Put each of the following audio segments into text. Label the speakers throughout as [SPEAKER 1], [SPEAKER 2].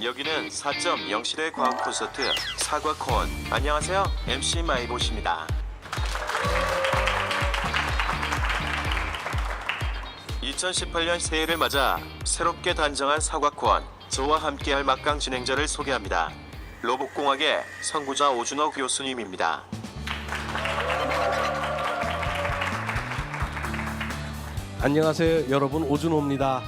[SPEAKER 1] 여기는 4.0 시대 과학 콘서트 사과콘. 안녕하세요, MC 마이봇입니다. 2018년 새해를 맞아 새롭게 단장한 사과콘. 저와 함께할 막강 진행자를 소개합니다. 로봇공학의 선구자 오준호 교수님입니다.
[SPEAKER 2] 안녕하세요 여러분, 오준호입니다.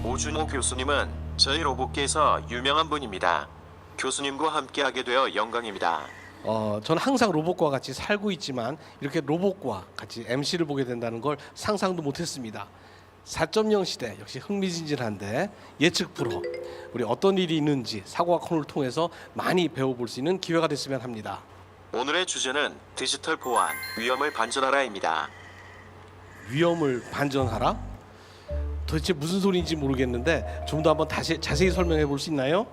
[SPEAKER 1] 오준호 교수님은 저희 로봇계에서 유명한 분입니다. 교수님과 함께하게 되어 영광입니다.
[SPEAKER 2] 저는 항상 로봇과 같이 살고 있지만 이렇게 로봇과 같이 MC를 보게 된다는 걸 상상도 못했습니다. 4.0 시대 역시 흥미진진한데 예측 불허. 우리 어떤 일이 있는지 사과콘을 통해서 많이 배워볼 수 있는 기회가 됐으면 합니다.
[SPEAKER 1] 오늘의 주제는 디지털 보안, 위험을 반전하라입니다.
[SPEAKER 2] 위험을 반전하라? 도대체 무슨 소리인지 모르겠는데 좀 더 한번 다시 자세히 설명해 볼 수 있나요?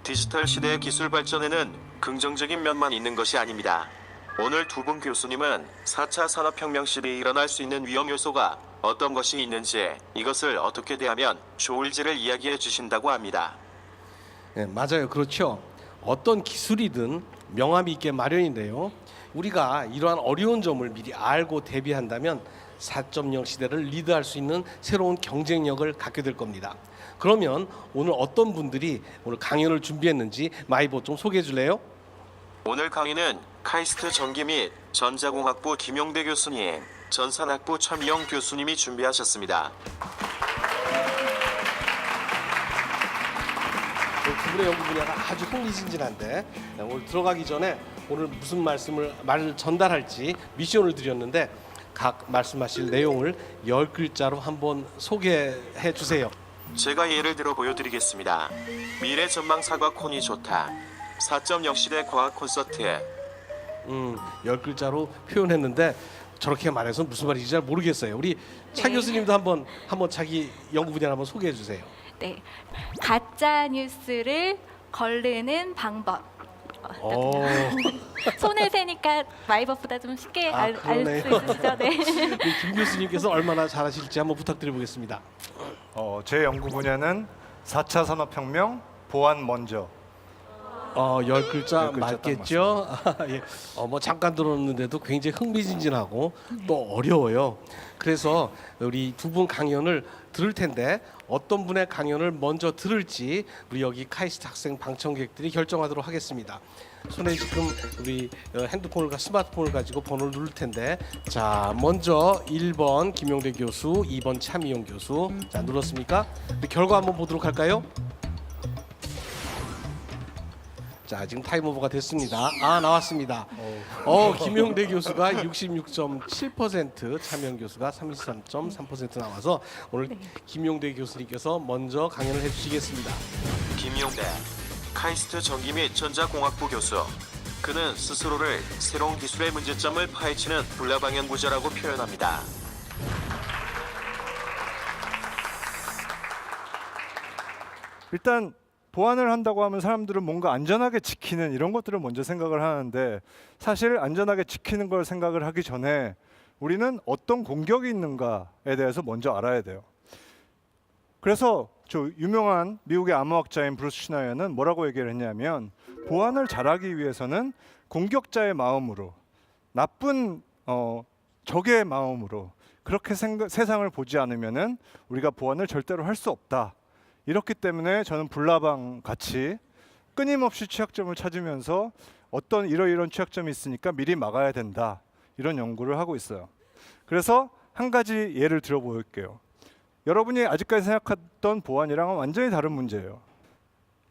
[SPEAKER 1] 디지털 시대의 기술 발전에는 긍정적인 면만 있는 것이 아닙니다. 오늘 두 분 교수님은 4차 산업혁명 시대에 일어날 수 있는 위험 요소가 어떤 것이 있는지, 이것을 어떻게 대하면 좋을지를 이야기해 주신다고 합니다.
[SPEAKER 2] 네, 맞아요. 그렇죠. 어떤 기술이든 명암이 있게 마련인데요. 우리가 이러한 어려운 점을 미리 알고 대비한다면 4.0 시대를 리드할 수 있는 새로운 경쟁력을 갖게 될 겁니다. 그러면 오늘 어떤 분들이 오늘 강연을 준비했는지 마이봇 좀 소개해 줄래요?
[SPEAKER 1] 오늘 강의는 카이스트 전기 및 전자공학부 김용대 교수님, 전산학부 최미영 교수님이 준비하셨습니다.
[SPEAKER 2] 두 분의 연구 분야가 아주 흥미진진한데 오늘 들어가기 전에 오늘 무슨 말을 전달할지 미션을 드렸는데 각 말씀하실 내용을 10글자로 한번 소개해 주세요.
[SPEAKER 1] 제가 예를 들어 보여드리겠습니다. 미래 전망 사과콘이 좋다. 4.0 시대 과학 콘서트.
[SPEAKER 2] 10글자로 표현했는데 저렇게 말해서 무슨 말인지 잘 모르겠어요. 우리 차
[SPEAKER 3] 네.
[SPEAKER 2] 교수님도 한번 자기 연구 분야를 한번 소개해 주세요.
[SPEAKER 3] 네, 가짜 뉴스를 거르는 방법. 손을 세니까 마이버보다 좀 쉽게 알 수
[SPEAKER 2] 그러네요.
[SPEAKER 3] 있으시죠? 네.
[SPEAKER 2] 우리 김 교수님께서 얼마나 잘하실지 한번 부탁드려보겠습니다.
[SPEAKER 4] 제 연구 분야는 4차 산업혁명 보안 먼저.
[SPEAKER 2] 10글자
[SPEAKER 4] 10글자
[SPEAKER 2] 맞겠죠? 예. 뭐 잠깐 들었는데도 굉장히 흥미진진하고 또 어려워요. 그래서 우리 두 분 강연을 들을 텐데 어떤 분의 강연을 먼저 들을지 우리 여기 카이스트 학생 방청객들이 결정하도록 하겠습니다. 손에 지금 우리 핸드폰을 스마트폰을 가지고 번호를 누를 텐데, 자 먼저 1번 김용대 교수, 2번 차미영 교수. 자 눌렀습니까? 우리 결과 한번 보도록 할까요? 자 지금 타임오버가 됐습니다. 나왔습니다. 김용대 교수가 66.7%, 차명 교수가 33.3% 나와서 오늘 김용대 교수님께서 먼저 강연을 해주시겠습니다.
[SPEAKER 1] 김용대, 카이스트 전기 및 전자공학부 교수. 그는 스스로를 새로운 기술의 문제점을 파헤치는 불나방향구자라고 표현합니다.
[SPEAKER 4] 일단 보안을 한다고 하면 사람들은 뭔가 안전하게 지키는 이런 것들을 먼저 생각을 하는데, 사실 안전하게 지키는 걸 생각을 하기 전에 우리는 어떤 공격이 있는가에 대해서 먼저 알아야 돼요. 그래서 저 유명한 미국의 암호학자인 브루스 슈나이어는 뭐라고 얘기를 했냐면, 보안을 잘하기 위해서는 공격자의 마음으로, 나쁜 적의 마음으로 그렇게 세상을 보지 않으면은 우리가 보안을 절대로 할 수 없다. 이렇기 때문에 저는 불나방 같이 끊임없이 취약점을 찾으면서 어떤 이러이러한 취약점이 있으니까 미리 막아야 된다, 이런 연구를 하고 있어요. 그래서 한 가지 예를 들어 볼게요. 여러분이 아직까지 생각했던 보안이랑은 완전히 다른 문제예요.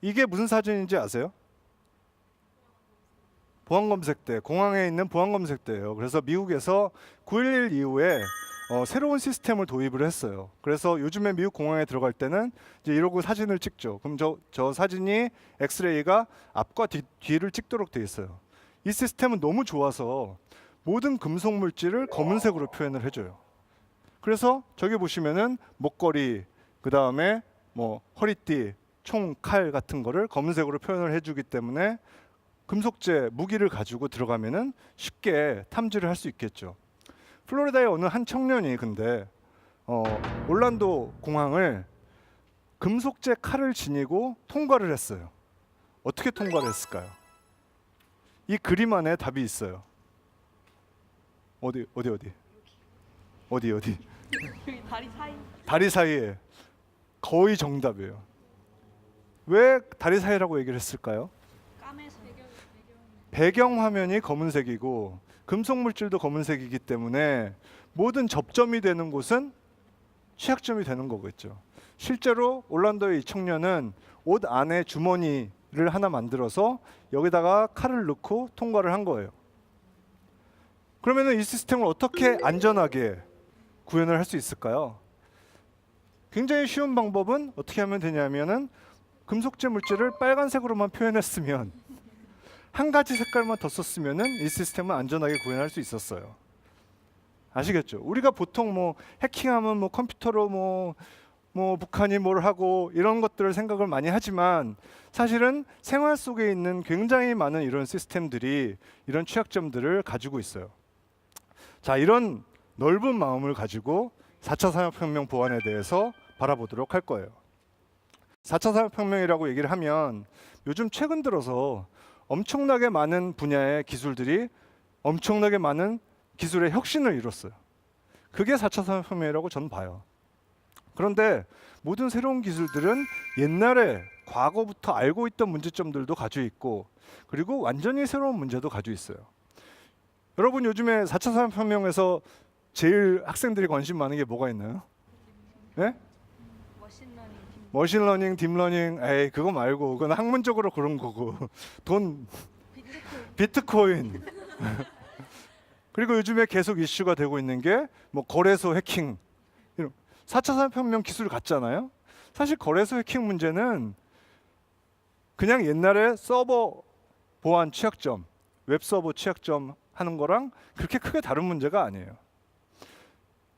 [SPEAKER 4] 이게 무슨 사진인지 아세요? 보안검색대, 공항에 있는 보안검색대예요. 그래서 미국에서 9.11 이후에 새로운 시스템을 도입을 했어요. 그래서 요즘에 미국 공항에 들어갈 때는 이제 이러고 사진을 찍죠. 그럼 저 사진이 엑스레이가 앞과 뒤를 찍도록 돼 있어요. 이 시스템은 너무 좋아서 모든 금속 물질을 검은색으로 표현을 해줘요. 그래서 저기 보시면은 목걸이, 그 다음에 뭐 허리띠, 총, 칼 같은 거를 검은색으로 표현을 해주기 때문에 금속재 무기를 가지고 들어가면은 쉽게 탐지를 할 수 있겠죠. 플로리다의 어느 한 청년이 근데 올란도 공항을 금속재 칼을 지니고 통과를 했어요. 어떻게 통과를 했을까요? 이 그림 안에 답이 있어요. 어디? 다리 사이에. 거의 정답이에요. 왜 다리 사이라고 얘기를 했을까요? 배경 화면이 검은색이고 금속 물질도 검은색이기 때문에 모든 접점이 되는 곳은 취약점이 되는 거겠죠. 실제로 올란도의 이 청년은 옷 안에 주머니를 하나 만들어서 여기다가 칼을 넣고 통과를 한 거예요. 그러면 이 시스템을 어떻게 안전하게 구현을 할 수 있을까요? 굉장히 쉬운 방법은 어떻게 하면 되냐면은 금속재 물질을 빨간색으로만 표현했으면 한 가지 색깔만 더 썼으면은 이 시스템은 안전하게 구현할 수 있었어요. 아시겠죠? 우리가 보통 뭐 해킹하면 뭐 컴퓨터로 뭐 북한이 뭘 하고 이런 것들을 생각을 많이 하지만 사실은 생활 속에 있는 굉장히 많은 이런 시스템들이 이런 취약점들을 가지고 있어요. 자, 이런 넓은 마음을 가지고 4차 산업혁명 보안에 대해서 바라보도록 할 거예요. 4차 산업혁명이라고 얘기를 하면 요즘 최근 들어서 엄청나게 많은 분야의 기술들이 엄청나게 많은 기술의 혁신을 이뤘어요. 그게 4차 산업혁명이라고 저는 봐요. 그런데 모든 새로운 기술들은 옛날에 과거부터 알고 있던 문제점들도 가지고 있고 그리고 완전히 새로운 문제도 가지고 있어요. 여러분 요즘에 4차 산업혁명에서 제일 학생들이 관심 많은 게 뭐가 있나요? 네? 머신러닝, 딥러닝, 에이 그거 말고 그건 학문적으로 그런 거고 돈, 비트코인 그리고 요즘에 계속 이슈가 되고 있는 게 뭐 거래소 해킹 4차 산업혁명 기술 같잖아요. 사실 거래소 해킹 문제는 그냥 옛날에 서버 보안 취약점, 웹서버 취약점 하는 거랑 그렇게 크게 다른 문제가 아니에요.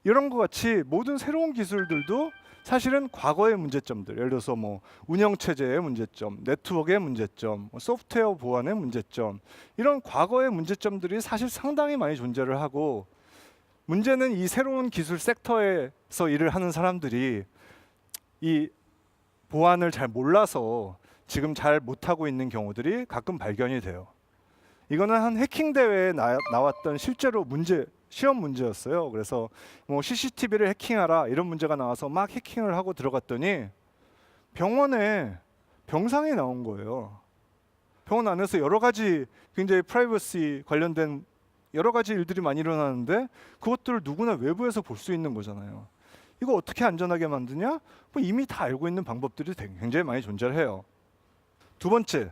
[SPEAKER 4] 이런 것 같이 모든 새로운 기술들도 사실은 과거의 문제점들, 예를 들어서 뭐 운영체제의 문제점, 네트워크의 문제점, 소프트웨어 보안의 문제점 이런 과거의 문제점들이 사실 상당히 많이 존재를 하고 문제는 이 새로운 기술 섹터에서 일을 하는 사람들이 이 보안을 잘 몰라서 지금 잘 못하고 있는 경우들이 가끔 발견이 돼요. 이거는 한 해킹 대회에 나왔던 실제로 시험 문제였어요. 그래서 뭐 CCTV를 해킹하라 이런 문제가 나와서 막 해킹을 하고 들어갔더니 병원에 병상이 나온 거예요. 병원 안에서 여러 가지 굉장히 프라이버시 관련된 여러 가지 일들이 많이 일어나는데 그것들을 누구나 외부에서 볼 수 있는 거잖아요. 이거 어떻게 안전하게 만드냐? 뭐 이미 다 알고 있는 방법들이 굉장히 많이 존재를 해요. 두 번째,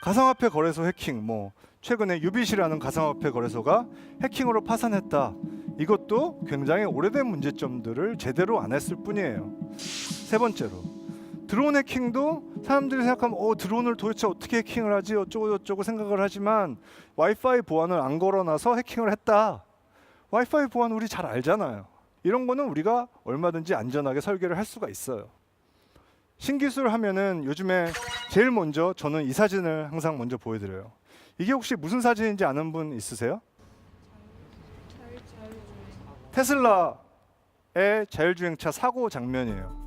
[SPEAKER 4] 가상화폐 거래소 해킹. 뭐 최근에 유빗이라는 가상화폐 거래소가 해킹으로 파산했다. 이것도 굉장히 오래된 문제점들을 제대로 안 했을 뿐이에요. 세 번째로 드론 해킹도 사람들이 생각하면 드론을 도대체 어떻게 해킹을 하지 어쩌고 저쩌고 생각을 하지만 와이파이 보안을 안 걸어놔서 해킹을 했다. 와이파이 보안 우리 잘 알잖아요. 이런 거는 우리가 얼마든지 안전하게 설계를 할 수가 있어요. 신기술 하면은 요즘에 제일 먼저 저는 이 사진을 항상 먼저 보여드려요. 이게 혹시 무슨 사진인지 아는 분 있으세요? 테슬라의 자율주행차 사고 장면이에요.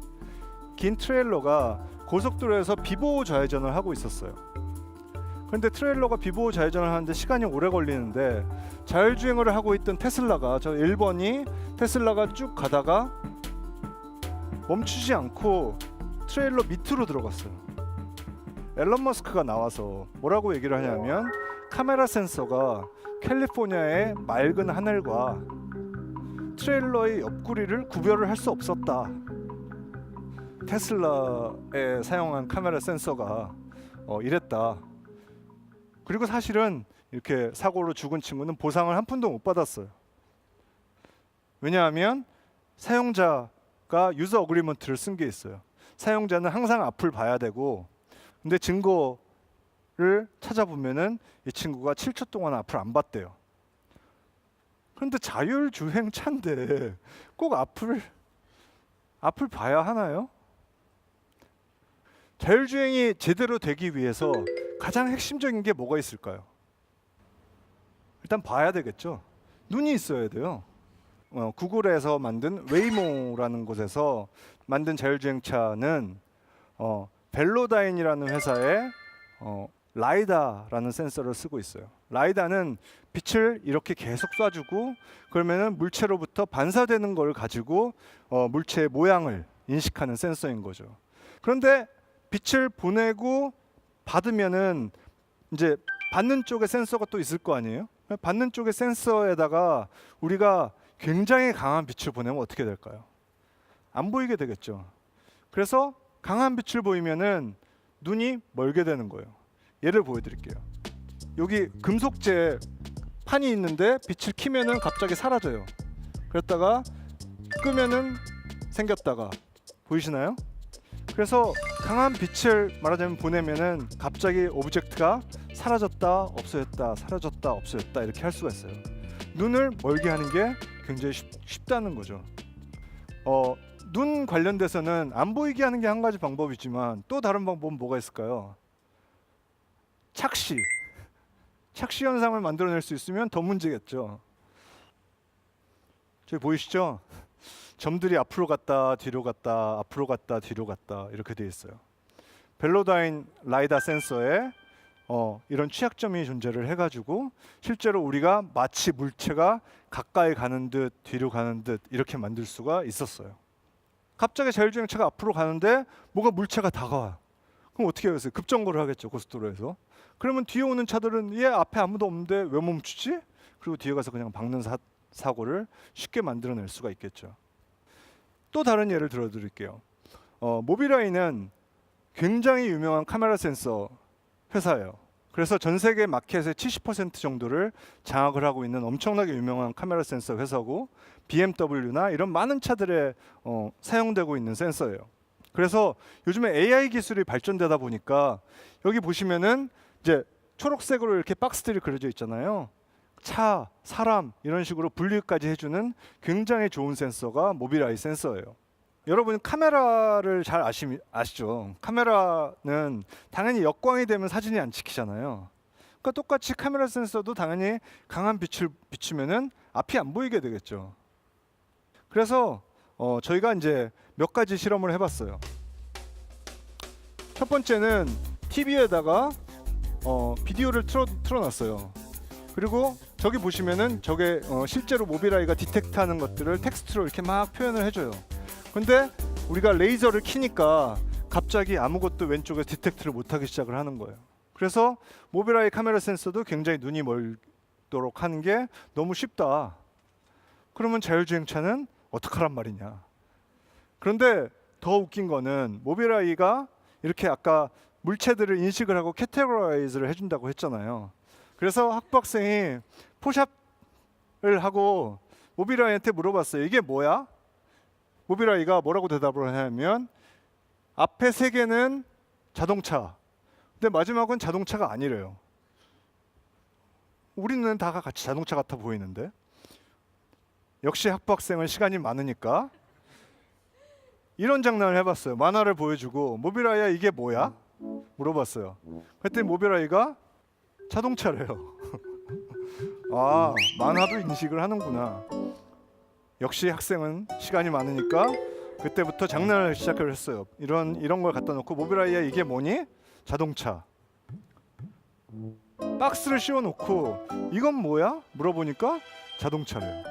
[SPEAKER 4] 긴 트레일러가 고속도로에서 비보호 좌회전을 하고 있었어요. 그런데 트레일러가 비보호 좌회전을 하는데 시간이 오래 걸리는데 자율주행을 하고 있던 테슬라가 저 1번이 테슬라가 쭉 가다가 멈추지 않고 트레일러 밑으로 들어갔어요. 앨런 머스크가 나와서 뭐라고 얘기를 하냐면 카메라 센서가 캘리포니아의 맑은 하늘과 트레일러의 옆구리를 구별을 할 수 없었다. 테슬라에 사용한 카메라 센서가 이랬다. 그리고 사실은 이렇게 사고로 죽은 친구는 보상을 한 푼도 못 받았어요. 왜냐하면 사용자가 유저 어그리먼트를 쓴 게 있어요. 사용자는 항상 앞을 봐야 되고 근데 증거를 찾아보면은 이 친구가 7초 동안 앞을 안 봤대요. 그런데 자율주행차인데 꼭 앞을 봐야 하나요? 자율주행이 제대로 되기 위해서 가장 핵심적인 게 뭐가 있을까요? 일단 봐야 되겠죠. 눈이 있어야 돼요. 구글에서 만든 웨이모라는 곳에서 만든 자율주행차는 벨로다인이라는 회사의 라이다라는 센서를 쓰고 있어요. 라이다는 빛을 이렇게 계속 쏴주고 그러면은 물체로부터 반사되는 걸 가지고 물체의 모양을 인식하는 센서인 거죠. 그런데 빛을 보내고 받으면은 이제 받는 쪽에 센서가 또 있을 거 아니에요? 받는 쪽에 센서에다가 우리가 굉장히 강한 빛을 보내면 어떻게 될까요? 안 보이게 되겠죠. 그래서 강한 빛을 보이면은 눈이 멀게 되는 거예요. 예를 보여드릴게요. 여기 금속재 판이 있는데 빛을 켜면은 갑자기 사라져요. 그랬다가 끄면은 생겼다가 보이시나요? 그래서 강한 빛을 말하자면 보내면은 갑자기 오브젝트가 사라졌다 없어졌다 사라졌다 없어졌다 이렇게 할 수가 있어요. 눈을 멀게 하는 게 굉장히 쉽다는 거죠. 눈 관련돼서는 안 보이게 하는 게 한 가지 방법이지만 또 다른 방법은 뭐가 있을까요? 착시 현상을 만들어낼 수 있으면 더 문제겠죠. 저기 보이시죠? 점들이 앞으로 갔다 뒤로 갔다 앞으로 갔다 뒤로 갔다 이렇게 돼 있어요. 벨로다인 라이다 센서에 이런 취약점이 존재를 해가지고 실제로 우리가 마치 물체가 가까이 가는 듯 뒤로 가는 듯 이렇게 만들 수가 있었어요. 갑자기 자율주행차가 앞으로 가는데 뭐가 물체가 다가와. 그럼 어떻게 하겠어요? 급정거를 하겠죠, 고속도로에서. 그러면 뒤에 오는 차들은 얘 앞에 아무도 없는데 왜 멈추지? 그리고 뒤에 가서 그냥 박는 사고를 쉽게 만들어낼 수가 있겠죠. 또 다른 예를 들어드릴게요. 모빌아이는 굉장히 유명한 카메라 센서 회사예요. 그래서 전 세계 마켓의 70% 정도를 장악을 하고 있는 엄청나게 유명한 카메라 센서 회사고 BMW나 이런 많은 차들에 사용되고 있는 센서예요. 그래서 요즘에 AI 기술이 발전되다 보니까 여기 보시면은 이제 초록색으로 이렇게 박스들이 그려져 있잖아요. 차, 사람 이런 식으로 분리까지 해주는 굉장히 좋은 센서가 모빌아이 센서예요. 여러분 카메라를 잘 아시죠? 카메라는 당연히 역광이 되면 사진이 안 찍히잖아요. 그러니까 똑같이 카메라 센서도 당연히 강한 빛을 비추면은 앞이 안 보이게 되겠죠. 그래서 저희가 이제 몇 가지 실험을 해봤어요. 첫 번째는 TV에다가 비디오를 틀어놨어요. 그리고 저기 보시면은 저게 실제로 모빌아이가 디텍트하는 것들을 텍스트로 이렇게 막 표현을 해줘요. 근데 우리가 레이저를 키니까 갑자기 아무것도 왼쪽에 디텍트를 못하기 시작을 하는 거예요. 그래서 모빌아이 카메라 센서도 굉장히 눈이 멀도록 하는 게 너무 쉽다. 그러면 자율주행차는 어떡하란 말이냐. 그런데 더 웃긴 거는 모빌아이가 이렇게 아까 물체들을 인식을 하고 캐테고라이즈를 해준다고 했잖아요. 그래서 학부학생이 포샵을 하고 모빌아이한테 물어봤어요. 이게 뭐야? 모빌아이가 뭐라고 대답을 하냐면 앞에 세 개는 자동차, 근데 마지막은 자동차가 아니래요. 우리는 다 같이 자동차 같아 보이는데. 역시 학부학생은 시간이 많으니까 이런 장난을 해봤어요. 만화를 보여주고 모빌아이야 이게 뭐야? 물어봤어요. 그랬더니 모빌아이가 자동차래요. 아, 만화도 인식을 하는구나. 역시 학생은 시간이 많으니까 그때부터 장난을 시작을 했어요. 이런 걸 갖다 놓고 모빌아이야 이게 뭐니? 자동차. 박스를 씌워놓고 이건 뭐야? 물어보니까 자동차래요.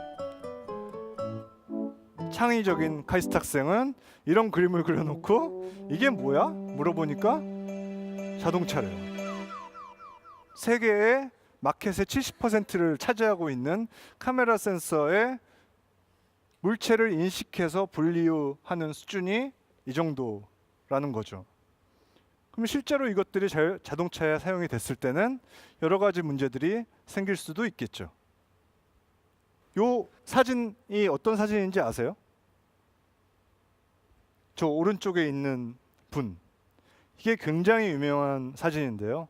[SPEAKER 4] 창의적인 카이스트 학생은 이런 그림을 그려놓고 이게 뭐야? 물어보니까 자동차래요. 세계의 마켓의 70%를 차지하고 있는 카메라 센서의 물체를 인식해서 분류하는 수준이 이 정도라는 거죠. 그럼 실제로 이것들이 자동차에 사용이 됐을 때는 여러 가지 문제들이 생길 수도 있겠죠. 요 사진이 어떤 사진인지 아세요? 저 오른쪽에 있는 분. 이게 굉장히 유명한 사진인데요.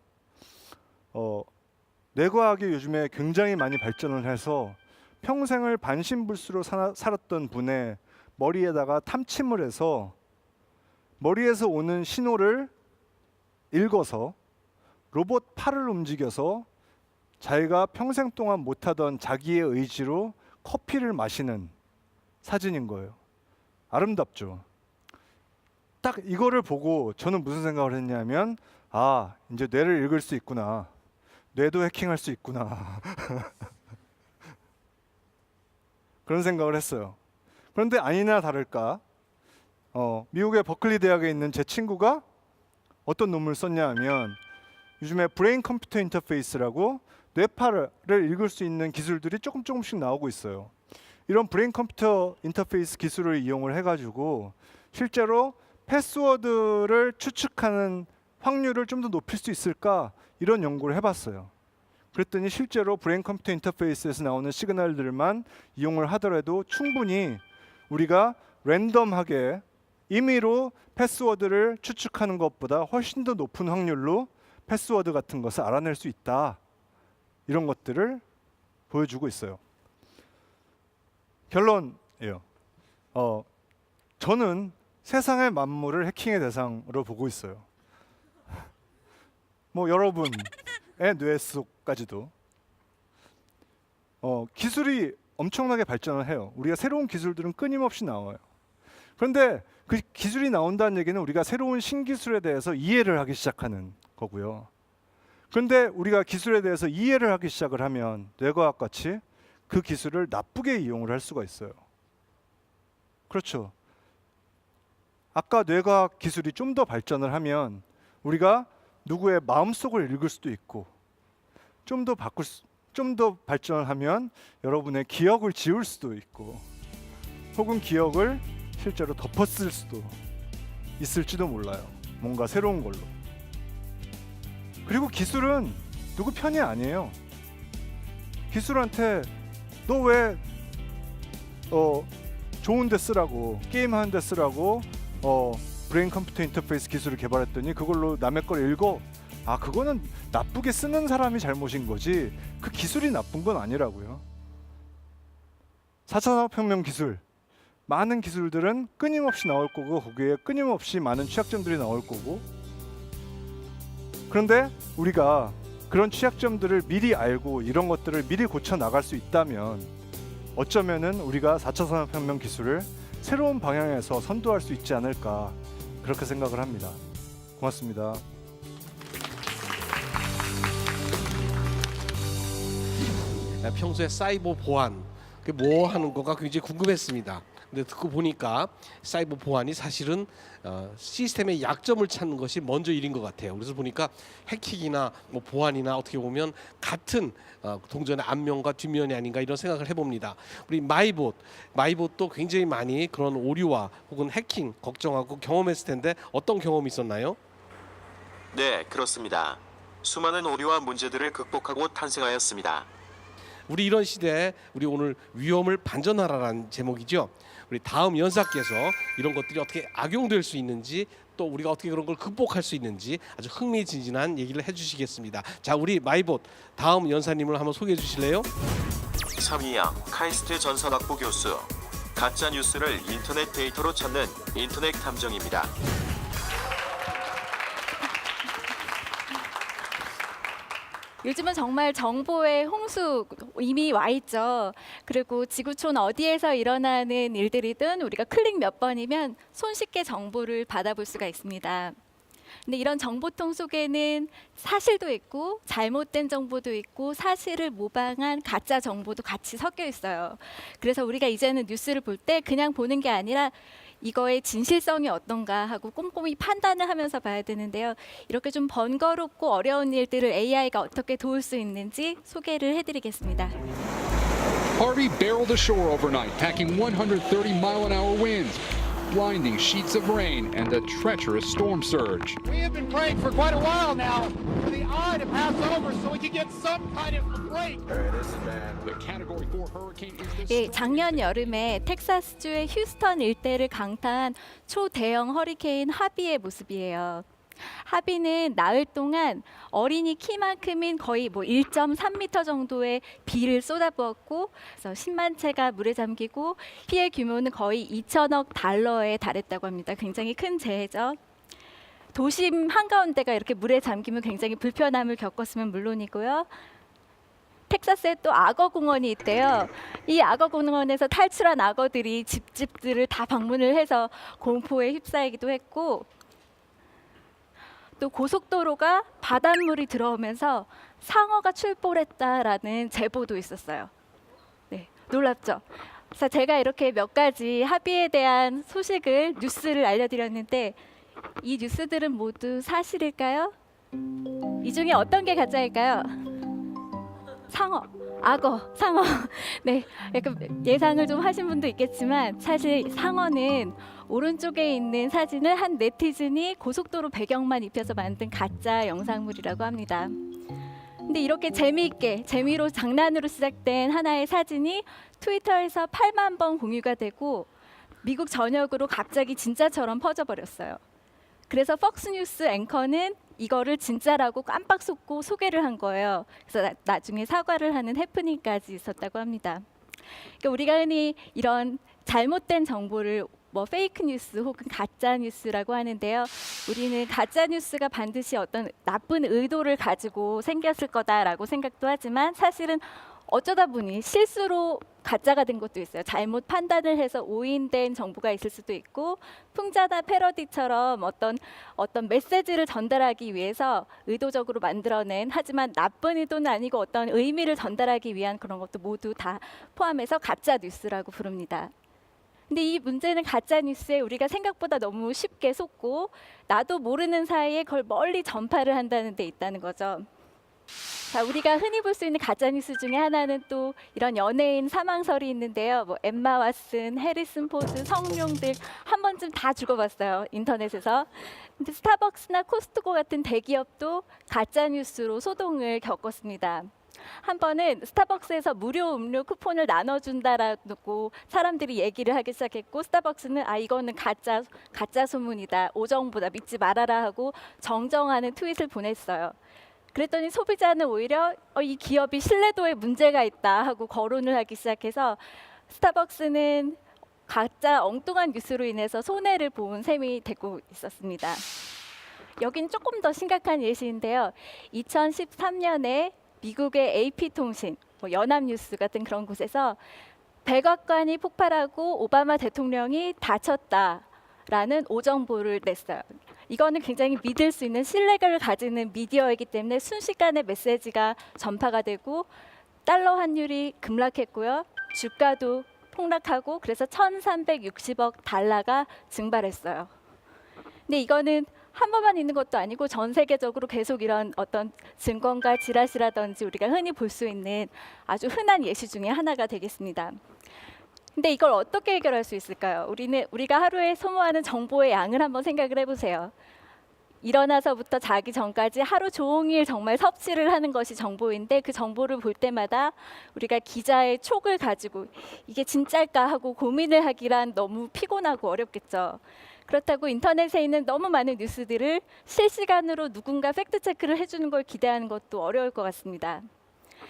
[SPEAKER 4] 뇌과학이 요즘에 굉장히 많이 발전을 해서 평생을 반신불수로 살았던 분의 머리에다가 탐침을 해서 머리에서 오는 신호를 읽어서 로봇 팔을 움직여서 자기가 평생 동안 못하던 자기의 의지로 커피를 마시는 사진인 거예요. 아름답죠. 딱 이거를 보고 저는 무슨 생각을 했냐면 아, 이제 뇌를 읽을 수 있구나. 뇌도 해킹할 수 있구나. 그런 생각을 했어요. 그런데 아니나 다를까 미국의 버클리 대학에 있는 제 친구가 어떤 논문을 썼냐 하면 요즘에 브레인 컴퓨터 인터페이스라고 뇌파를 읽을 수 있는 기술들이 조금씩 나오고 있어요. 이런 브레인 컴퓨터 인터페이스 기술을 이용을 해가지고 실제로 패스워드를 추측하는 확률을 좀 더 높일 수 있을까 이런 연구를 해봤어요. 그랬더니 실제로 브레인 컴퓨터 인터페이스에서 나오는 시그널들만 이용을 하더라도 충분히 우리가 랜덤하게 임의로 패스워드를 추측하는 것보다 훨씬 더 높은 확률로 패스워드 같은 것을 알아낼 수 있다. 이런 것들을 보여주고 있어요. 결론이에요. 저는 세상의 만물을 해킹의 대상으로 보고 있어요. 뭐 여러분의 뇌 속까지도 기술이 엄청나게 발전을 해요. 우리가 새로운 기술들은 끊임없이 나와요. 그런데 그 기술이 나온다는 얘기는 우리가 새로운 신기술에 대해서 이해를 하기 시작하는 거고요. 그런데 우리가 기술에 대해서 이해를 하기 시작을 하면 뇌과학 같이 그 기술을 나쁘게 이용을 할 수가 있어요. 그렇죠. 아까 뇌과학 기술이 좀 더 발전을 하면 우리가 누구의 마음속을 읽을 수도 있고 좀 더 발전을 하면 여러분의 기억을 지울 수도 있고 혹은 기억을 실제로 덮었을 수도 있을지도 몰라요. 뭔가 새로운 걸로. 그리고 기술은 누구 편이 아니에요. 기술한테 너 왜 좋은 데 쓰라고 게임 하는 데 쓰라고 브레인 컴퓨터 인터페이스 기술을 개발했더니 그걸로 남의 걸 읽어. 아, 그거는 나쁘게 쓰는 사람이 잘못인 거지 그 기술이 나쁜 건 아니라고요. 4차 산업혁명 기술 많은 기술들은 끊임없이 나올 거고 거기에 끊임없이 많은 취약점들이 나올 거고 그런데 우리가 그런 취약점들을 미리 알고 이런 것들을 미리 고쳐 나갈 수 있다면 어쩌면은 우리가 4차 산업혁명 기술을 새로운 방향에서 선도할 수 있지 않을까 그렇게 생각을 합니다. 고맙습니다.
[SPEAKER 2] 평소에 사이버 보안 그게 뭐 하는 거가 굉장히 궁금했습니다. 근데 듣고 보니까 사이버 보안이 사실은 시스템의 약점을 찾는 것이 먼저 일인 것 같아요. 그래서 보니까 해킹이나 뭐 보안이나 어떻게 보면 같은 동전의 앞면과 뒷면이 아닌가 이런 생각을 해봅니다. 우리 마이봇도 굉장히 많이 그런 오류와 혹은 해킹 걱정하고 경험했을 텐데 어떤 경험이 있었나요?
[SPEAKER 1] 네, 그렇습니다. 수많은 오류와 문제들을 극복하고 탄생하였습니다.
[SPEAKER 2] 우리 이런 시대에 우리 오늘 위험을 반전하라라는 제목이죠. 우리 다음 연사께서 이런 것들이 어떻게 악용될 수 있는지 또 우리가 어떻게 그런 걸 극복할 수 있는지 아주 흥미진진한 얘기를 해주시겠습니다. 자, 우리 마이봇 다음 연사님을 한번 소개해 주실래요?
[SPEAKER 1] 서미양 카이스트 전산학부 교수. 가짜 뉴스를 인터넷 데이터로 찾는 인터넷 탐정입니다.
[SPEAKER 3] 요즘은 정말 정보의 홍수 이미 와 있죠. 그리고 지구촌 어디에서 일어나는 일들이든 우리가 클릭 몇 번이면 손쉽게 정보를 받아볼 수가 있습니다. 근데 이런 정보통 속에는 사실도 있고 잘못된 정보도 있고 사실을 모방한 가짜 정보도 같이 섞여 있어요. 그래서 우리가 이제는 뉴스를 볼 때 그냥 보는 게 아니라 이거의 진실성이 어떤가 하고 꼼꼼히 판단을 하면서 봐야 되는데요. 이렇게 좀 번거롭고 어려운 일들을 AI가 어떻게 도울 수 있는지 소개를 해드리겠습니다.
[SPEAKER 5] Harvey barreled ashore overnight, packing 130-mile-an-hour winds, blinding sheets of rain, and a treacherous storm surge.
[SPEAKER 6] We have been praying for quite a while now for the eye to pass over so we can get some kind of break.
[SPEAKER 5] The Category 4 hurricane is
[SPEAKER 3] 예, 작년 여름에 텍사스주의 휴스턴 일대를 강타한 초대형 허리케인 하비의 모습이에요. 하비는 나흘 동안 어린이 키만큼인 거의 1.3m 정도의 비를 쏟아부었고 그래서 10만 채가 물에 잠기고 피해 규모는 거의 2천억 달러에 달했다고 합니다. 굉장히 큰 재해죠. 도심 한가운데가 이렇게 물에 잠기면 굉장히 불편함을 겪었으면 물론이고요. 텍사스에 또 악어 공원이 있대요. 이 악어 공원에서 탈출한 악어들이 집들을 다 방문을 해서 공포에 휩싸이기도 했고, 또 고속도로가 바닷물이 들어오면서 상어가 출몰했다라는 제보도 있었어요. 네, 놀랍죠? 그래서 제가 이렇게 몇 가지 합의에 대한 소식을 뉴스를 알려드렸는데 이 뉴스들은 모두 사실일까요? 이 중에 어떤 게 가짜일까요? 상어, 악어, 상어. 네, 약간 예상을 좀 하신 분도 있겠지만 사실 상어는 오른쪽에 있는 사진을 한 네티즌이 고속도로 배경만 입혀서 만든 가짜 영상물이라고 합니다. 근데 이렇게 재미있게, 재미로 장난으로 시작된 하나의 사진이 트위터에서 8만 번 공유가 되고 미국 전역으로 갑자기 진짜처럼 퍼져버렸어요. 그래서 폭스뉴스 앵커는 이거를 진짜라고 깜빡 속고 소개를 한 거예요. 그래서 나중에 사과를 하는 해프닝까지 있었다고 합니다. 그러니까 우리가 흔히 이런 잘못된 정보를 뭐 페이크 뉴스 혹은 가짜 뉴스라고 하는데요. 우리는 가짜 뉴스가 반드시 어떤 나쁜 의도를 가지고 생겼을 거다라고 생각도 하지만 사실은 어쩌다 보니 실수로 가짜가 된 것도 있어요. 잘못 판단을 해서 오인된 정보가 있을 수도 있고 풍자나 패러디처럼 어떤 메시지를 전달하기 위해서 의도적으로 만들어낸 하지만 나쁜 의도는 아니고 어떤 의미를 전달하기 위한 그런 것도 모두 다 포함해서 가짜 뉴스라고 부릅니다. 근데 이 문제는 가짜 뉴스에 우리가 생각보다 너무 쉽게 속고 나도 모르는 사이에 그걸 멀리 전파를 한다는 데 있다는 거죠. 자, 우리가 흔히 볼 수 있는 가짜 뉴스 중에 하나는 또 이런 연예인 사망설이 있는데요. 뭐 엠마 왓슨, 해리슨 포드, 성룡들 한 번쯤 다 죽어봤어요, 인터넷에서. 근데 스타벅스나 코스트코 같은 대기업도 가짜 뉴스로 소동을 겪었습니다. 한 번은 스타벅스에서 무료 음료 쿠폰을 나눠준다라고 사람들이 얘기를 하기 시작했고 스타벅스는 이거는 가짜 소문이다, 오정보다 믿지 말아라 하고 정정하는 트윗을 보냈어요. 그랬더니 소비자는 오히려 이 기업이 신뢰도에 문제가 있다 하고 거론을 하기 시작해서 스타벅스는 가짜 엉뚱한 뉴스로 인해서 손해를 본 셈이 되고 있었습니다. 여긴 조금 더 심각한 예시인데요. 2013년에 미국의 AP통신, 연합뉴스 같은 그런 곳에서 백악관이 폭발하고 오바마 대통령이 다쳤다라는 오정보를 냈어요. 이거는 굉장히 믿을 수 있는 신뢰를 가지는 미디어이기 때문에 순식간에 메시지가 전파가 되고 달러 환율이 급락했고요. 주가도 폭락하고 그래서 1,360억 달러가 증발했어요. 근데 이거는 한 번만 있는 것도 아니고 전 세계적으로 계속 이런 어떤 증권가 지라시라든지 우리가 흔히 볼 수 있는 아주 흔한 예시 중에 하나가 되겠습니다. 근데 이걸 어떻게 해결할 수 있을까요? 우리가 하루에 소모하는 정보의 양을 한번 생각을 해보세요. 일어나서부터 자기 전까지 하루 종일 정말 섭취를 하는 것이 정보인데 그 정보를 볼 때마다 우리가 기자의 촉을 가지고 이게 진짜일까 하고 고민을 하기란 너무 피곤하고 어렵겠죠. 그렇다고 인터넷에 있는 너무 많은 뉴스들을 실시간으로 누군가 팩트체크를 해주는 걸 기대하는 것도 어려울 것 같습니다.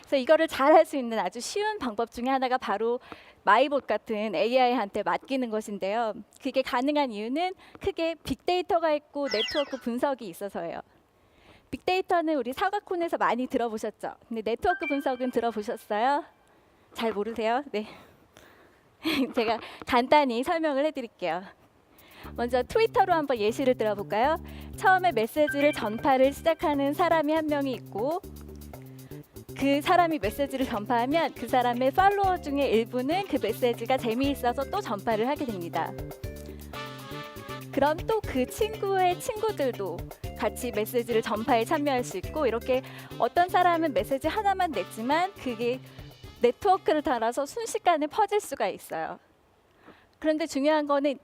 [SPEAKER 3] 그래서 이거를 잘 할 수 있는 아주 쉬운 방법 중에 하나가 바로 마이봇 같은 AI한테 맡기는 것인데요. 그게 가능한 이유는 크게 빅데이터가 있고 네트워크 분석이 있어서예요. 빅데이터는 우리 사과콘에서 많이 들어보셨죠? 근데 네트워크 분석은 들어보셨어요? 잘 모르세요? 네. 제가 간단히 설명을 해드릴게요. 먼저 트위터로 한번 예시를 들어볼까요? 처음에 메시지를 전파를 시작하는 사람이 한 명이 있고 그 사람이 메시지를 전파하면 그 사람의 팔로워 중에 일부는 그 메시지가 재미있어서 또 전파를 하게 됩니다. 그럼 또 그 친구의 친구들도 같이 메시지를 전파에 참여할 수 있고 이렇게 어떤 사람은 메시지 하나만 냈지만 그게 네트워크를 따라서 순식간에 퍼질 수가 있어요. 그런데 중요한 거는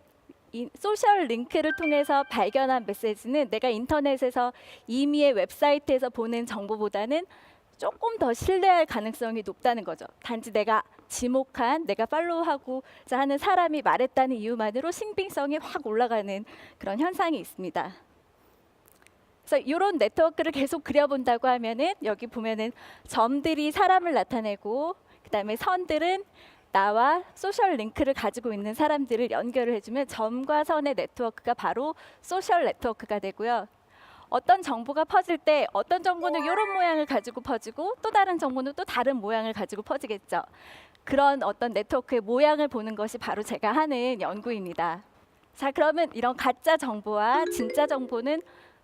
[SPEAKER 3] 이 소셜 링크를 통해서 발견한 메시지는 내가 인터넷에서 임의의 웹사이트에서 보낸 정보보다는 조금 더 신뢰할 가능성이 높다는 거죠. 단지 내가 지목한, 내가 팔로우하고자 하는 사람이 말했다는 이유만으로 신빙성이 확 올라가는 그런 현상이 있습니다. 그래서 이런 네트워크를 계속 그려본다고 하면은 여기 보면은 점들이 사람을 나타내고 그다음에 선들은 나와 소셜 링크를 가지고 있는 사람들을 연결을 해주면 점과 선의 네트워크가 바로 소셜 네트워크가 되고요. 어떤 정보가 퍼질 때 어떤 정보는 이런 모양을 가지고 퍼지고 또 다른 정보는 또 다른 모양을 가지고 퍼지겠죠. 그런 어떤 네트워크의 모양을 보는 것이 바로 제가 하는 연구입니다. 자, 그러면 이런 가짜 정보와 진짜 정보는